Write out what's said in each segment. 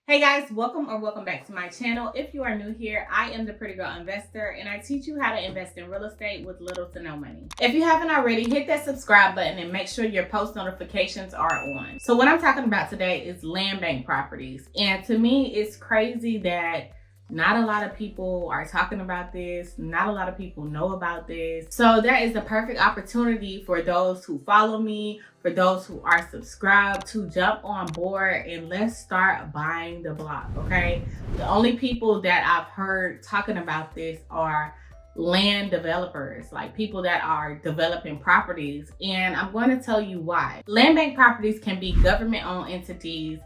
Hey guys, welcome back to my channel. If you are new here, I am the Pretty Girl Investor and I teach you how to invest in real estate with little to no money. If you haven't already, hit that subscribe button and make sure your post notifications are on. So what I'm talking about today is land bank properties. And to me, it's crazy that not a lot of people are talking about this. Not a lot of people know about this. So that is the perfect opportunity for those who follow me, for those who are subscribed, to jump on board and let's start buying the block, okay? The only people that I've heard talking about this are land developers, like people that are developing properties. And I'm going to tell you why. Land bank properties can be government-owned entities,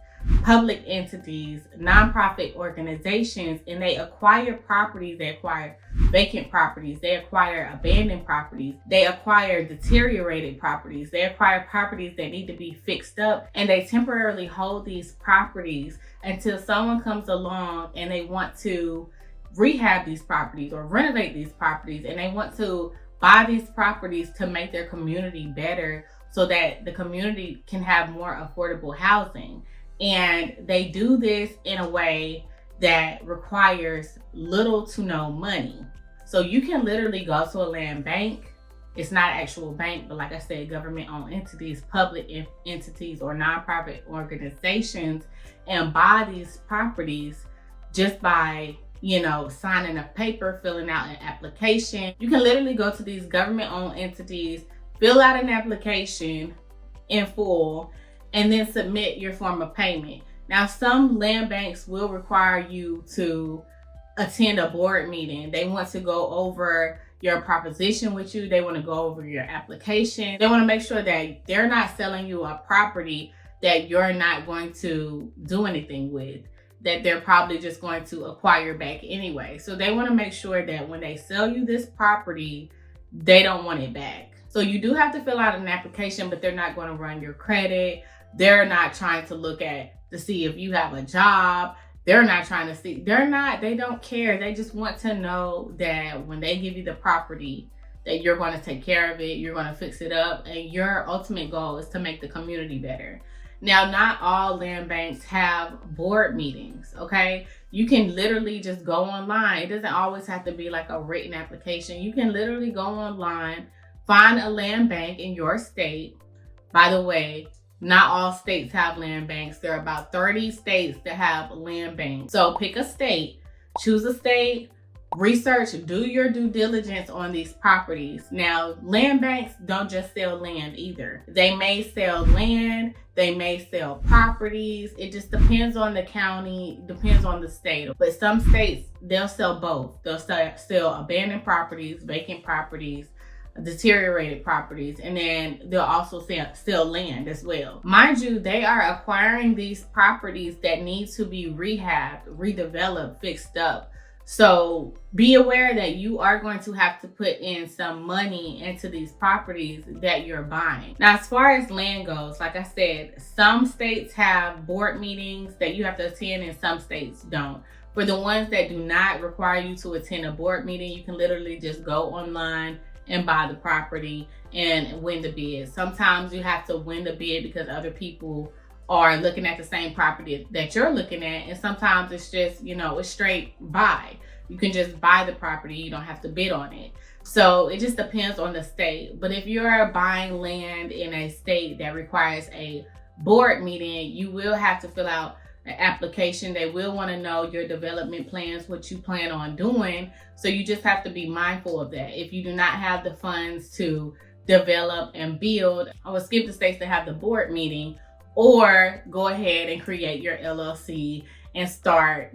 public entities, nonprofit organizations, and they acquire properties. They acquire vacant properties, they acquire abandoned properties, they acquire deteriorated properties, they acquire properties that need to be fixed up, and they temporarily hold these properties until someone comes along and they want to rehab these properties or renovate these properties, and they want to buy these properties to make their community better so that the community can have more affordable housing. And they do this in a way that requires little to no money. So you can literally go to a land bank. It's not an actual bank, but like I said, government-owned entities, public entities, or nonprofit organizations, and buy these properties just by, signing a paper, filling out an application. You can literally go to these government-owned entities, fill out an application in full, and then submit your form of payment. Now, some land banks will require you to attend a board meeting. They want to go over your proposition with you. They want to go over your application. They want to make sure that they're not selling you a property that you're not going to do anything with, that they're probably just going to acquire back anyway. So they want to make sure that when they sell you this property, they don't want it back. So you do have to fill out an application, but they're not going to run your credit. They're not trying to look to see if you have a job. They're not trying to see, they don't care. They just want to know that when they give you the property, that you're going to take care of it, you're going to fix it up, and your ultimate goal is to make the community better. Now, not all land banks have board meetings, okay? You can literally just go online. It doesn't always have to be like a written application. You can literally go online, find a land bank in your state. By the way, not all states have land banks. There are about 30 states that have land banks. So pick a state, choose a state, research, do your due diligence on these properties. Now, land banks don't just sell land either. They may sell land, they may sell properties. It just depends on the county, depends on the state. But some states, they'll sell both. They'll sell abandoned properties, vacant properties, deteriorated properties, and then they'll also sell land as well. Mind you, they are acquiring these properties that need to be rehabbed, redeveloped, fixed up. So be aware that you are going to have to put in some money into these properties that you're buying. Now, as far as land goes, like I said, some states have board meetings that you have to attend and some states don't. For the ones that do not require you to attend a board meeting, you can literally just go online and buy the property and win the bid. Sometimes you have to win the bid because other people are looking at the same property that you're looking at, and sometimes it's just, it's straight buy. You can just buy the property, you don't have to bid on it. So it just depends on the state. But if you're buying land in a state that requires a board meeting, you will have to fill out an application. They will want to know your development plans, what you plan on doing. So you just have to be mindful of that. If you do not have the funds to develop and build, I would skip the states that have the board meeting, or go ahead and create your LLC and start,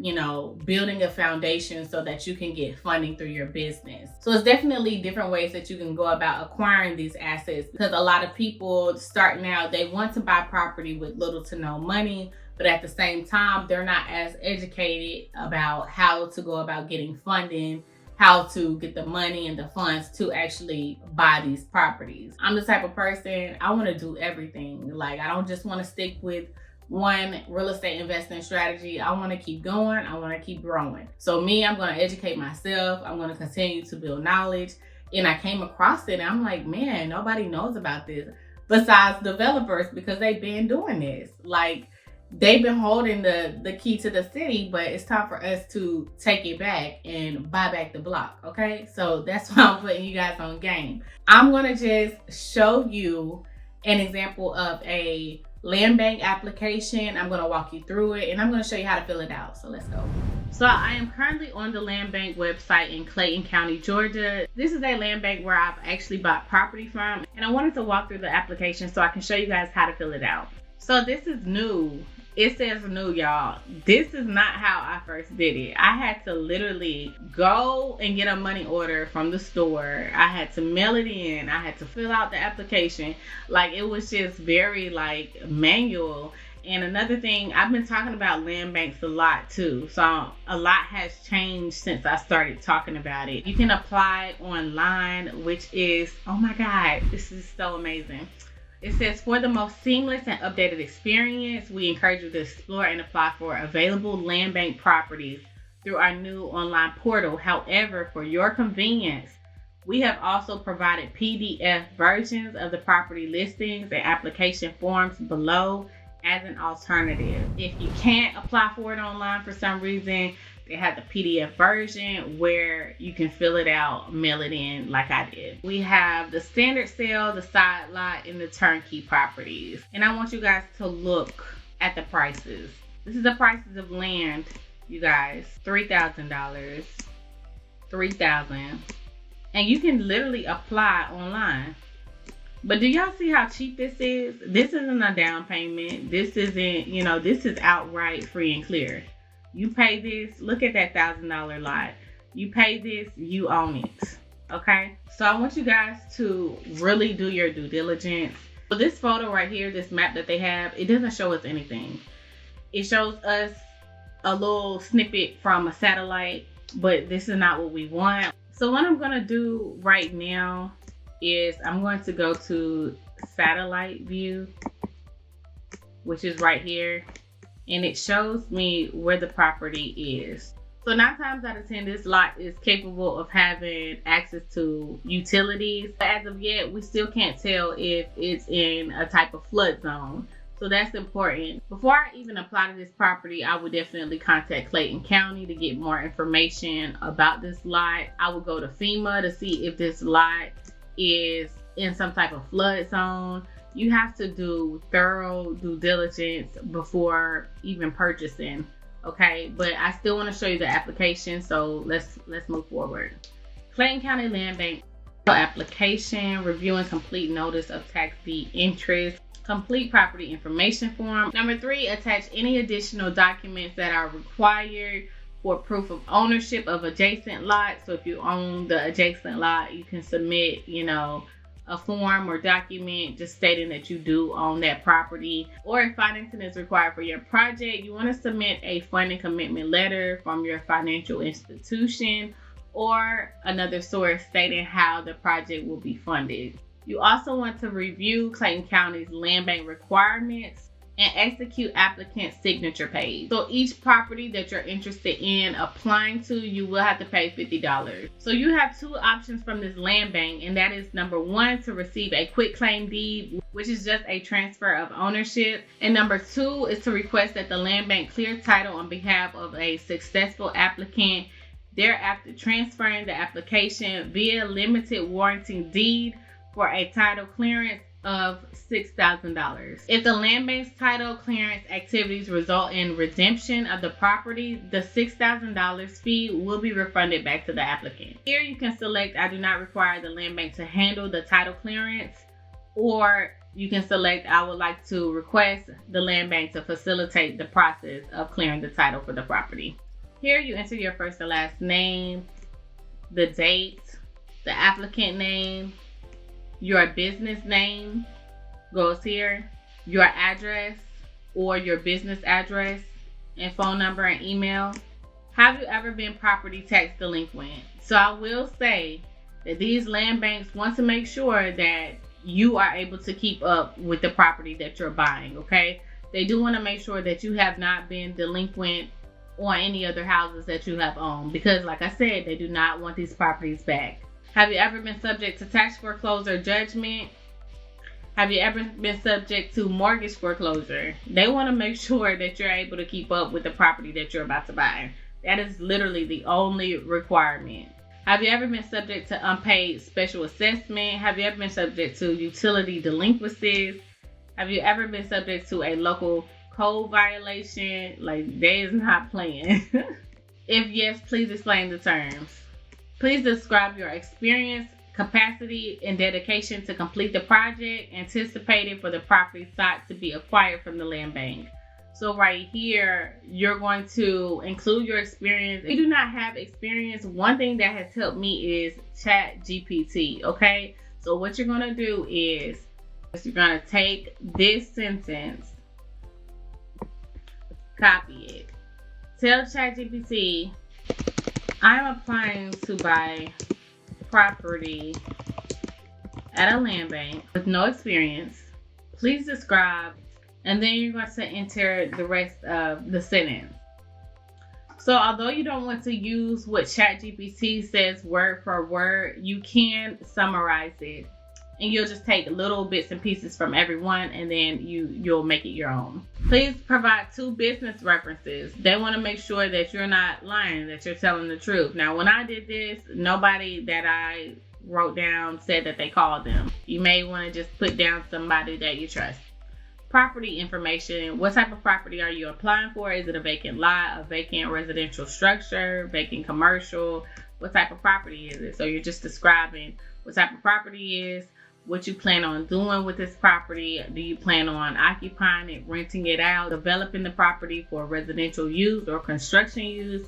building a foundation so that you can get funding through your business. So it's definitely different ways that you can go about acquiring these assets, because a lot of people starting out, they want to buy property with little to no money, but at the same time, they're not as educated about how to go about getting funding, how to get the money and the funds to actually buy these properties. I'm the type of person, I want to do everything. Like, I don't just want to stick with one real estate investing strategy. I want to keep going. I want to keep growing. So me, I'm going to educate myself. I'm going to continue to build knowledge. And I came across it and I'm like, man, nobody knows about this besides developers, because they've been doing this. Like, they've been holding the key to the city, but it's time for us to take it back and buy back the block, okay? So that's why I'm putting you guys on game. I'm gonna just show you an example of a land bank application. I'm gonna walk you through it, and I'm gonna show you how to fill it out. So let's go. So I am currently on the land bank website in Clayton County, Georgia. This is a land bank where I've actually bought property from, and I wanted to walk through the application so I can show you guys how to fill it out. So this is new. It says new, y'all. This is not how I first did it. I had to literally go and get a money order from the store. I had to mail it in. I had to fill out the application. Like, it was just very like manual. And another thing, I've been talking about land banks a lot too. So a lot has changed since I started talking about it. You can apply online, which is, oh my God, this is so amazing. It says, for the most seamless and updated experience, we encourage you to explore and apply for available land bank properties through our new online portal. However, for your convenience, we have also provided PDF versions of the property listings and application forms below as an alternative. If you can't apply for it online for some reason, they have the PDF version where you can fill it out, mail it in like I did. We have the standard sale, the side lot, and the turnkey properties. And I want you guys to look at the prices. This is the prices of land, you guys. $3,000, $3,000. And you can literally apply online. But do y'all see how cheap this is? This isn't a down payment. This isn't, you know, this is outright free and clear. You pay this, look at that $1,000 lot. You pay this, you own it, okay? So I want you guys to really do your due diligence. So this photo right here, this map that they have, it doesn't show us anything. It shows us a little snippet from a satellite, but this is not what we want. So what I'm gonna do right now is I'm going to go to satellite view, which is right here. And it shows me where the property is. So 9 times out of 10, this lot is capable of having access to utilities. But as of yet, we still can't tell if it's in a type of flood zone. So that's important. Before I even apply to this property, I would definitely contact Clayton County to get more information about this lot. I would go to FEMA to see if this lot is in some type of flood zone. You have to do thorough due diligence before even purchasing, okay? But I still want to show you the application, so let's move forward. Clayton County Land Bank application, reviewing complete notice of tax deed interest, complete property information form. Number 3, attach any additional documents that are required for proof of ownership of adjacent lots. So if you own the adjacent lot, you can submit, you know, a form or document just stating that you do own that property. Or if financing is required for your project, you want to submit a funding commitment letter from your financial institution or another source stating how the project will be funded. You also want to review Clayton County's land bank requirements and execute applicant's signature page. So each property that you're interested in applying to, you will have to pay $50. So you have 2 options from this land bank, and that is number 1, to receive a quit claim deed, which is just a transfer of ownership. And number 2 is to request that the land bank clear title on behalf of a successful applicant, thereafter transferring the application via limited warranty deed for a title clearance of $6,000. If the land bank's title clearance activities result in redemption of the property, the $6,000 fee will be refunded back to the applicant. Here you can select I do not require the land bank to handle the title clearance, or you can select I would like to request the land bank to facilitate the process of clearing the title for the property. Here you enter your first and last name, the date, the applicant name, your business name goes here, your address or your business address, and phone number and email. Have you ever been property tax delinquent? So I will say that these land banks want to make sure that you are able to keep up with the property that you're buying, okay? They do want to make sure that you have not been delinquent on any other houses that you have owned, because like I said, they do not want these properties back. Have you ever been subject to tax foreclosure judgment? Have you ever been subject to mortgage foreclosure? They want to make sure that you're able to keep up with the property that you're about to buy. That is literally the only requirement. Have you ever been subject to unpaid special assessment? Have you ever been subject to utility delinquencies? Have you ever been subject to a local code violation? Like, they is not playing. If yes, please explain the terms. Please describe your experience, capacity, and dedication to complete the project anticipated for the property sought to be acquired from the land bank. So right here, you're going to include your experience. If you do not have experience, one thing that has helped me is ChatGPT, okay? So what you're going to do is you're going to take this sentence, copy it. Tell ChatGPT, I'm applying to buy property at a land bank with no experience. Please describe, and then you're going to enter the rest of the sentence. So although you don't want to use what ChatGPT says word for word, you can summarize it, and you'll just take little bits and pieces from everyone, and then you'll make it your own. Please provide 2 business references. They want to make sure that you're not lying, that you're telling the truth. Now, when I did this, nobody that I wrote down said that they called them. You may want to just put down somebody that you trust. Property information. What type of property are you applying for? Is it a vacant lot, a vacant residential structure, vacant commercial? What type of property is it? So you're just describing what type of property it is, what you plan on doing with this property. Do you plan on occupying it, renting it out, developing the property for residential use or construction use?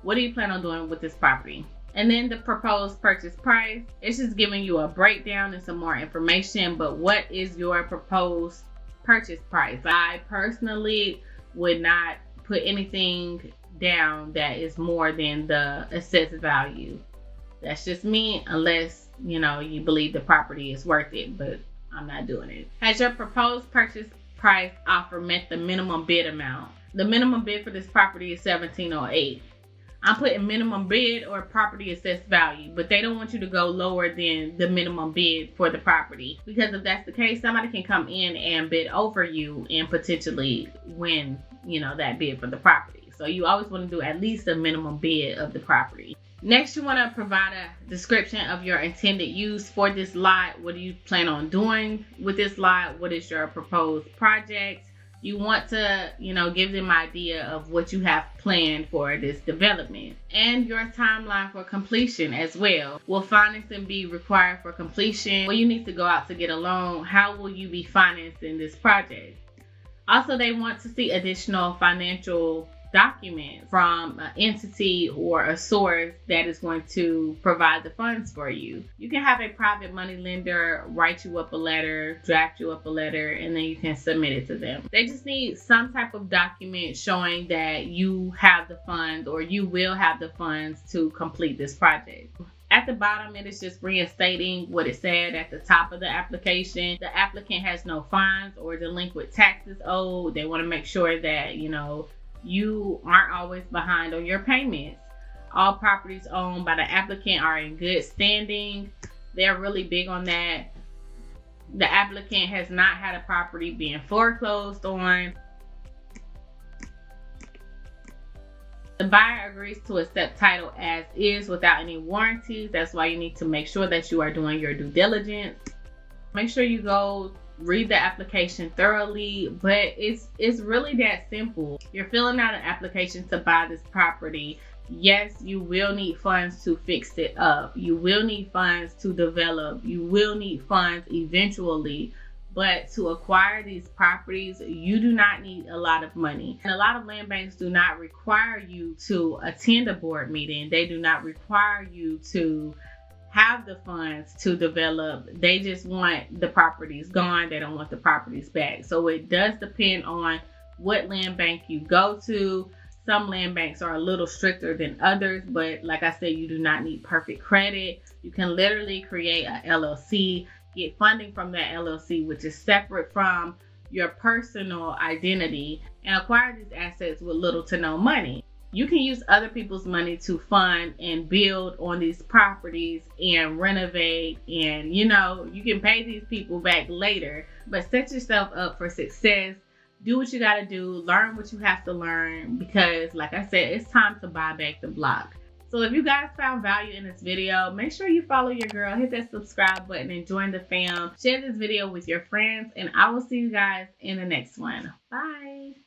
What do you plan on doing with this property? And then the proposed purchase price. It's just giving you a breakdown and some more information, but what is your proposed purchase price? I personally would not put anything down that is more than the assessed value. That's just me, unless you believe the property is worth it, but I'm not doing it. Has your proposed purchase price offer met the minimum bid amount? The minimum bid for this property is $1,708. I'm putting minimum bid or property assessed value, but they don't want you to go lower than the minimum bid for the property, because if that's the case, somebody can come in and bid over you and potentially win, that bid for the property. So you always want to do at least a minimum bid of the property. Next, you want to provide a description of your intended use for this lot. What do you plan on doing with this lot? What is your proposed project? You want to, give them an idea of what you have planned for this development, and your timeline for completion as well. Will financing be required for completion? Will you need to go out to get a loan? How will you be financing this project? Also, they want to see additional financial documents from an entity or a source that is going to provide the funds for you. You can have a private money lender write you up a letter, draft you up a letter, and then you can submit it to them. They just need some type of document showing that you have the funds, or you will have the funds to complete this project. At the bottom, it is just reinstating what it said at the top of the application. The applicant has no fines or delinquent taxes owed. They want to make sure that, you aren't always behind on your payments. All properties owned by the applicant are in good standing. They're really big on that. The applicant has not had a property being foreclosed on. The buyer agrees to accept title as is without any warranties. That's why you need to make sure that you are doing your due diligence. Make sure you go read the application thoroughly, but it's really that simple. You're filling out an application to buy this property. Yes, you will need funds to fix it up. You will need funds to develop. You will need funds eventually. But to acquire these properties, you do not need a lot of money. And a lot of land banks do not require you to attend a board meeting. They do not require you to have the funds to develop. They just want the properties gone. They don't want the properties back. So it does depend on what land bank you go to. Some land banks are a little stricter than others, but like I said, you do not need perfect credit. You can literally create an LLC, get funding from that LLC, which is separate from your personal identity, and acquire these assets with little to no money. you can use other people's money to fund and build on these properties and renovate, and you know, you can pay these people back later, but set yourself up for success. Do what you got to do, learn what you have to learn, because like I said, it's time to buy back the block. So if you guys found value in this video, make sure you follow your girl, hit that subscribe button, and join the fam. Share this video with your friends, and I will see you guys in the next one. Bye.